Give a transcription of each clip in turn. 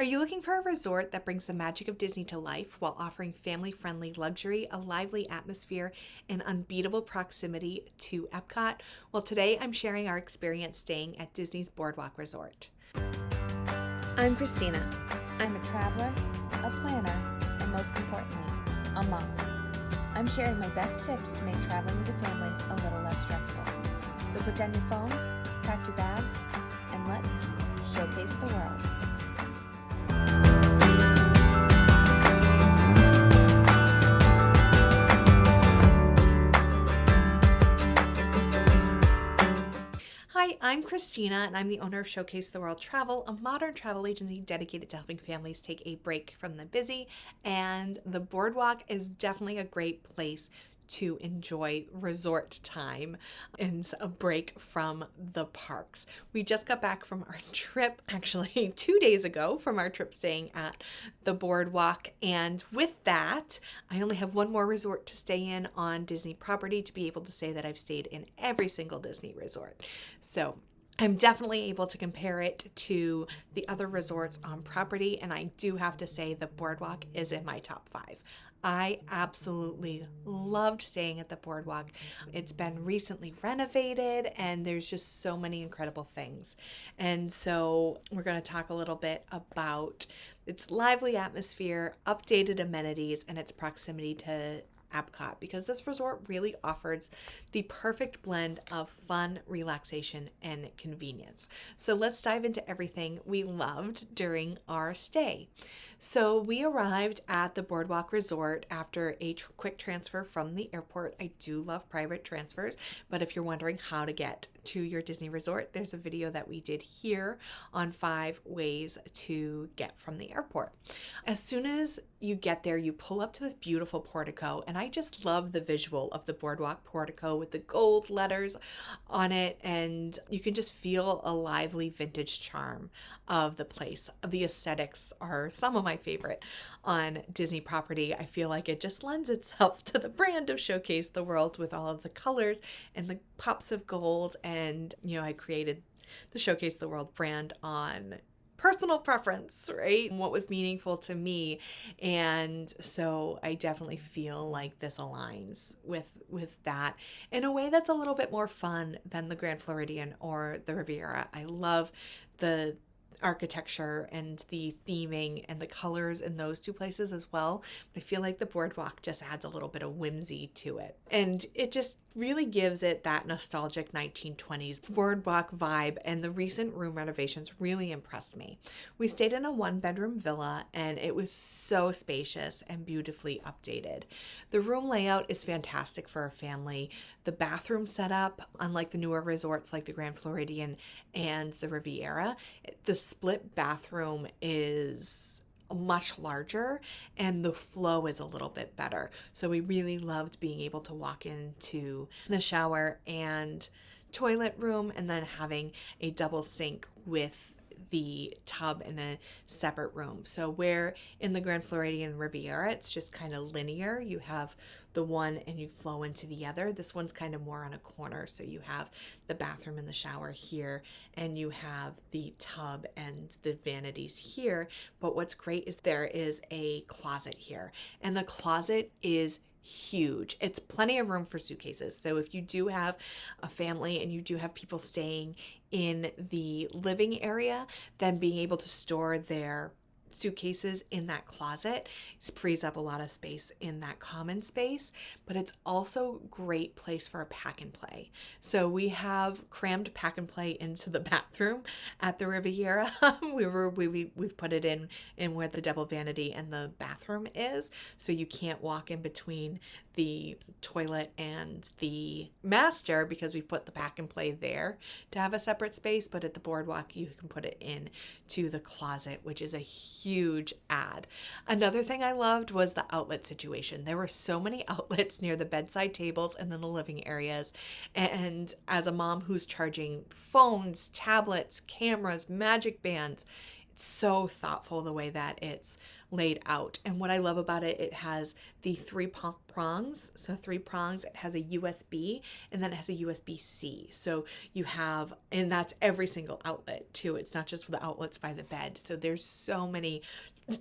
Are you looking for a resort that brings the magic of Disney to life while offering family-friendly luxury, a lively atmosphere, and unbeatable proximity to Epcot? Well, today I'm sharing our experience staying at Disney's Boardwalk Resort. I'm Christina. I'm a traveler, a planner, and most importantly, a mom. I'm sharing my best tips to make traveling as a family a little less stressful. So put down your phone, pack your bags, and let's showcase the world. Hi, I'm Christina, and I'm the owner of Showcase the World Travel, a modern travel agency dedicated to helping families take a break from the busy, and the Boardwalk is definitely a great place to enjoy resort time and a break from the parks. We just got back from our trip, actually 2 days ago, from our trip staying at the Boardwalk. And with that, I only have one more resort to stay in on Disney property to be able to say that I've stayed in every single Disney resort. So I'm definitely able to compare it to the other resorts on property, and I do have to say the Boardwalk is in my top 5. I absolutely loved staying at the Boardwalk. It's been recently renovated and there's just so many incredible things. And so we're going to talk a little bit about its lively atmosphere, updated amenities, and its proximity to Epcot, because this resort really offers the perfect blend of fun, relaxation, and convenience. So let's dive into everything we loved during our stay. So we arrived at the Boardwalk Resort after a quick transfer from the airport. I do love private transfers, but if you're wondering how to get to your Disney resort, there's a video that we did here on 5 ways to get from the airport. As soon as you get there, you pull up to this beautiful portico, and I just love the visual of the Boardwalk portico with the gold letters on it, and you can just feel a lively vintage charm of the place. The aesthetics are some of my favorite on Disney property. I feel like it just lends itself to the brand of Showcase the World with all of the colors and the pops of gold. And, I created the Showcase the World brand on personal preference, right? And what was meaningful to me. And so I definitely feel like this aligns with that in a way that's a little bit more fun than the Grand Floridian or the Riviera. I love the architecture and the theming and the colors in those two places as well. But I feel like the Boardwalk just adds a little bit of whimsy to it. And it just really gives it that nostalgic 1920s Boardwalk vibe, and the recent room renovations really impressed me. We stayed in a 1-bedroom villa, and it was so spacious and beautifully updated. The room layout is fantastic for a family. The bathroom setup, unlike the newer resorts like the Grand Floridian and the Riviera, the split bathroom is much larger and the flow is a little bit better. So we really loved being able to walk into the shower and toilet room and then having a double sink with the tub in a separate room. So where in the Grand Floridian Riviera, it's just kind of linear. You have the one and you flow into the other. This one's kind of more on a corner. So you have the bathroom and the shower here, and you have the tub and the vanities here. But what's great is there is a closet here, and the closet is huge. It's plenty of room for suitcases. So if you do have a family and you do have people staying in the living area, then being able to store their suitcases in that closet frees up a lot of space in that common space, but it's also a great place for a pack and play. So we have crammed pack and play into the bathroom at the Riviera. We've put it in where the double vanity and the bathroom is, so you can't walk in between the toilet and the master because we've put the pack and play there to have a separate space. But at the Boardwalk, you can put it in to the closet, which is a huge add. Another thing I loved was the outlet situation. There were so many outlets near the bedside tables and then the living areas. And as a mom who's charging phones, tablets, cameras, magic bands, it's so thoughtful the way that it's laid out. And what I love about it, it has the three prongs. So 3 prongs, it has a USB, and then it has a USB-C. So you have, and that's every single outlet too. It's not just the outlets by the bed. So there's so many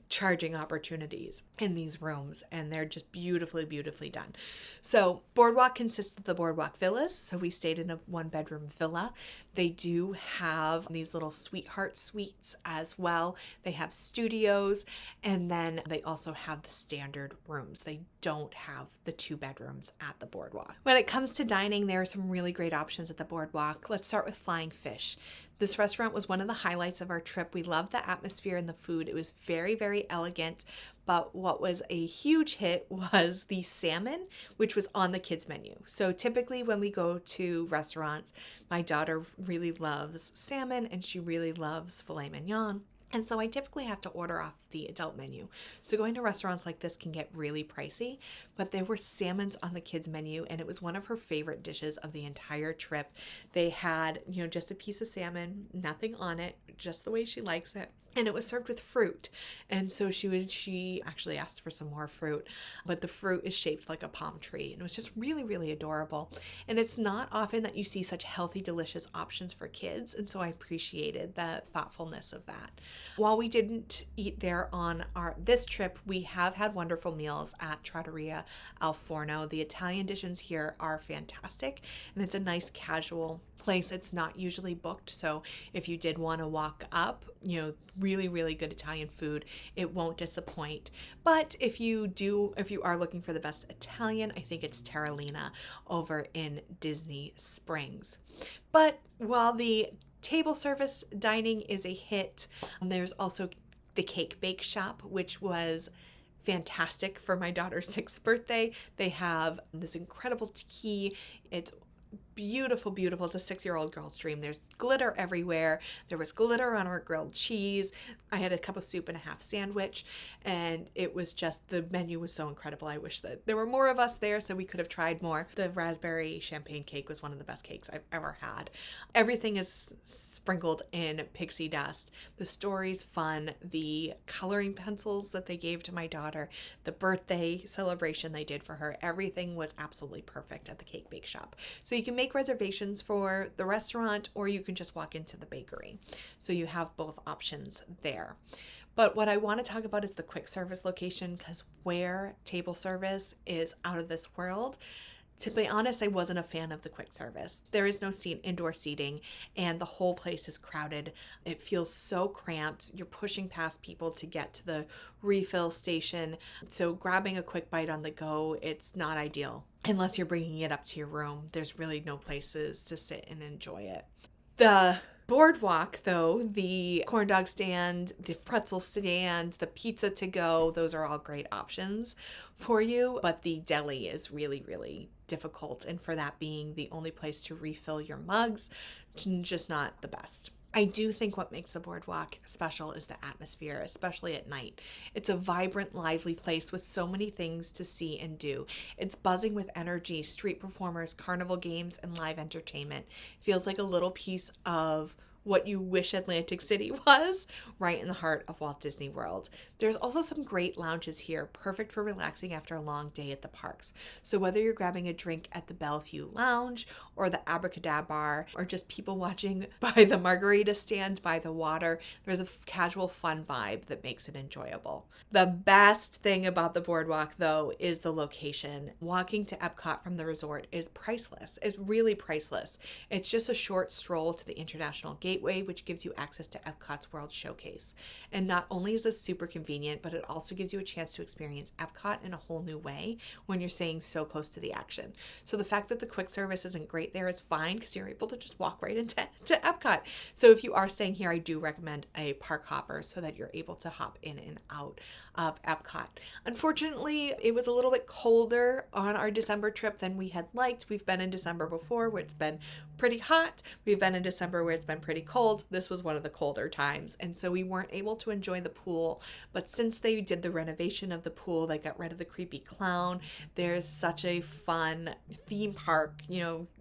charging opportunities in these rooms, and they're just beautifully, beautifully done. So Boardwalk consists of the Boardwalk villas. So we stayed in a 1-bedroom villa. They do have these little sweetheart suites as well. They have studios, and then they also have the standard rooms. They don't have the 2 bedrooms at the Boardwalk. When it comes to dining, there are some really great options at the Boardwalk. Let's start with Flying Fish. This restaurant was one of the highlights of our trip. We loved the atmosphere and the food. It was very, very elegant. But what was a huge hit was the salmon, which was on the kids' menu. So typically when we go to restaurants, my daughter really loves salmon and she really loves filet mignon. And so I typically have to order off the adult menu. So going to restaurants like this can get really pricey, but there were salmons on the kids' menu, and it was one of her favorite dishes of the entire trip. They had, just a piece of salmon, nothing on it, just the way she likes it. And it was served with fruit. And so she actually asked for some more fruit, but the fruit is shaped like a palm tree. And it was just really, really adorable. And it's not often that you see such healthy, delicious options for kids. And so I appreciated the thoughtfulness of that. While we didn't eat there on this trip, we have had wonderful meals at Trattoria Al Forno. The Italian dishes here are fantastic, and it's a nice casual place. It's not usually booked, so if you did want to walk up, really, really good Italian food, it won't disappoint. But if you are looking for the best Italian, I think it's Terralina over in Disney Springs. But while the table service dining is a hit, there's also the Cake Bake Shop, which was fantastic for my daughter's 6th birthday. They have this incredible tea. It's beautiful, beautiful. It's a 6-year-old girl's dream. There's glitter everywhere. There was glitter on our grilled cheese. I had a cup of soup and a half sandwich, and it was just, the menu was so incredible. I wish that there were more of us there so we could have tried more. The raspberry champagne cake was one of the best cakes I've ever had. Everything is sprinkled in pixie dust. The story's fun. The coloring pencils that they gave to my daughter, the birthday celebration they did for her, everything was absolutely perfect at the Cake Bake Shop. So you can make reservations for the restaurant, or you can just walk into the bakery. So you have both options there. But what I want to talk about is the quick service location, because where table service is out of this world. To be honest, I wasn't a fan of the quick service. There is no indoor seating, and the whole place is crowded. It feels so cramped. You're pushing past people to get to the refill station. So grabbing a quick bite on the go, it's not ideal. Unless you're bringing it up to your room, there's really no places to sit and enjoy it. The Boardwalk, though, the corn dog stand, the pretzel stand, the pizza to go, those are all great options for you. But the deli is really, really difficult. And for that being the only place to refill your mugs, just not the best. I do think what makes the Boardwalk special is the atmosphere, especially at night. It's a vibrant, lively place with so many things to see and do. It's buzzing with energy, street performers, carnival games, and live entertainment. It feels like a little piece of what you wish Atlantic City was, right in the heart of Walt Disney World. There's also some great lounges here, perfect for relaxing after a long day at the parks. So whether you're grabbing a drink at the Bellevue Lounge or the Abracadabra Bar, or just people watching by the margarita stand by the water, there's a casual, fun vibe that makes it enjoyable. The best thing about the Boardwalk, though, is the location. Walking to Epcot from the resort is priceless. It's really priceless. It's just a short stroll to the International Gateway, which gives you access to Epcot's World Showcase. And not only is this super convenient, but it also gives you a chance to experience Epcot in a whole new way when you're staying so close to the action. So the fact that the quick service isn't great there is fine, because you're able to just walk right into Epcot. So if you are staying here, I do recommend a park hopper so that you're able to hop in and out of Epcot. Unfortunately, it was a little bit colder on our December trip than we had liked. We've been in December before where it's been pretty hot. We've been in December where it's been pretty cold. This was one of the colder times, and so we weren't able to enjoy the pool. But since they did the renovation of the pool, they got rid of the creepy clown. There's such a fun theme park,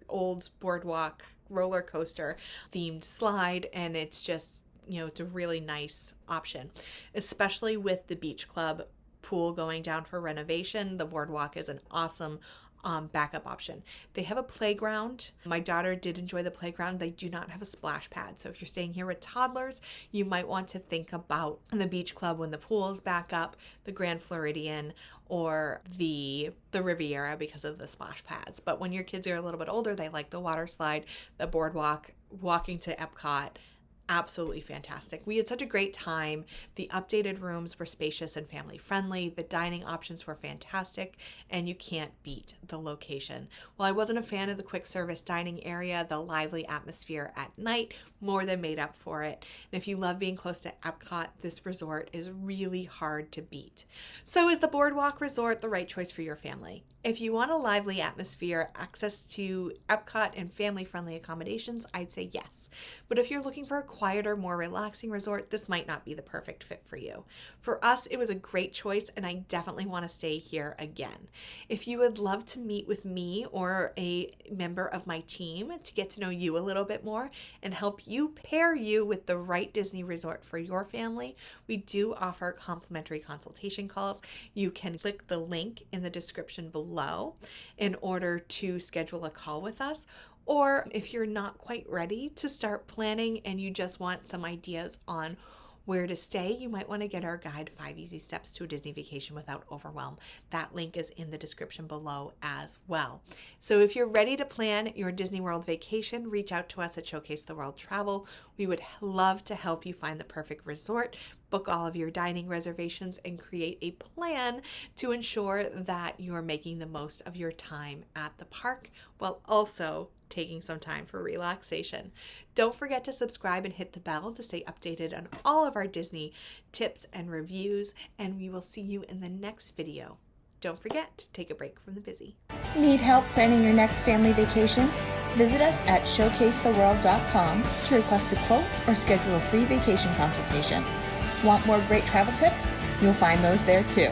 old boardwalk roller coaster themed slide, and it's just it's a really nice option, especially with the beach club pool going down for renovation. The Boardwalk is an awesome backup option. They have a playground. My daughter did enjoy the playground. They do not have a splash pad. So if you're staying here with toddlers, you might want to think about the beach club when the pool is back up, the Grand Floridian, or the Riviera because of the splash pads. But when your kids are a little bit older, they like the water slide, the Boardwalk, walking to Epcot. Absolutely fantastic. We had such a great time. The updated rooms were spacious and family friendly. The dining options were fantastic, and you can't beat the location. While I wasn't a fan of the quick service dining area, the lively atmosphere at night more than made up for it. And if you love being close to Epcot, this resort is really hard to beat. So is the Boardwalk Resort the right choice for your family? If you want a lively atmosphere, access to Epcot, and family-friendly accommodations, I'd say yes. But if you're looking for a quieter, more relaxing resort, this might not be the perfect fit for you. For us, it was a great choice, and I definitely want to stay here again. If you would love to meet with me or a member of my team to get to know you a little bit more and help you pair you with the right Disney resort for your family, we do offer complimentary consultation calls. You can click the link in the description below in order to schedule a call with us. Or if you're not quite ready to start planning and you just want some ideas on where to stay, you might want to get our guide, 5 Easy Steps to a Disney Vacation Without Overwhelm. That link is in the description below as well. So if you're ready to plan your Disney World vacation, reach out to us at Showcase the World Travel. We would love to help you find the perfect resort, book all of your dining reservations, and create a plan to ensure that you're making the most of your time at the park while also taking some time for relaxation. Don't forget to subscribe and hit the bell to stay updated on all of our Disney tips and reviews, and we will see you in the next video. Don't forget to take a break from the busy. Need help planning your next family vacation? Visit us at showcasetheworld.com to request a quote or schedule a free vacation consultation. Want more great travel tips? You'll find those there too.